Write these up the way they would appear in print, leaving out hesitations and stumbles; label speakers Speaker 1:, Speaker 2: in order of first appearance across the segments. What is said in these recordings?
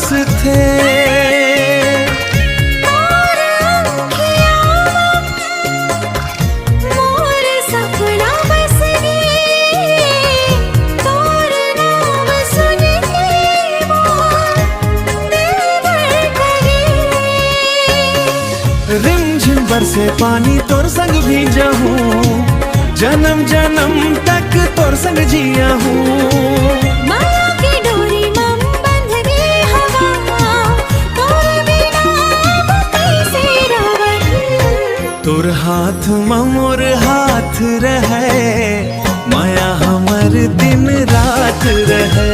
Speaker 1: पास थे। रिमझिम बरसे पानी तोर संग भीजा हूँ, जन्म जन्म तक तोर संग जिया हूँ।
Speaker 2: माया की डोरी मम बंध गई हवा, तोर बिना कैसे रहूं।
Speaker 1: तोर हाथ मोर हाथ रहे, माया हमर दिन रात रहे।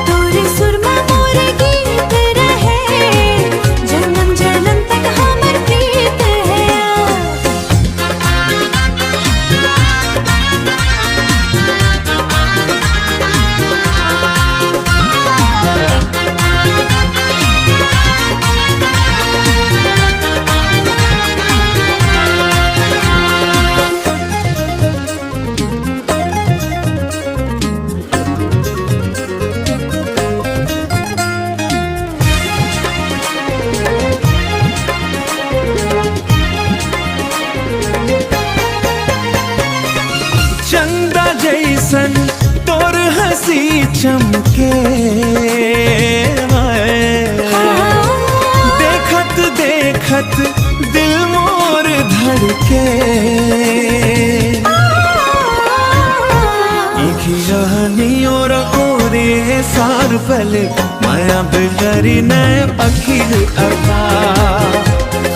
Speaker 2: तोर सुरमा मोर गीत रहे, जन्म जन्म तक हमर प्रीत है।
Speaker 1: चंदा जैसन तोर हंसी चमके, देखत देखत दिल मोर धड़के। और ओरे सार पल माया बिगरी न अखिल अता।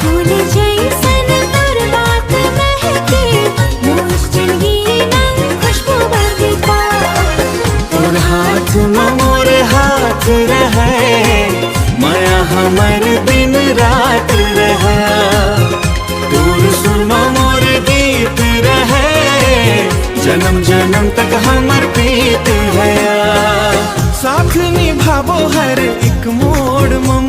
Speaker 2: फूल जैसन तोर बात महके, मुश्किल खुशबू बरगता।
Speaker 1: तोर हाथ मोर हाथ रहे, माया हमर दिन रात रहे। तोर सुरमा मोर गीत रहे, जन्म जन्म तक हमर प्रीत है। साथ निभाबो हर एक मोड़ मम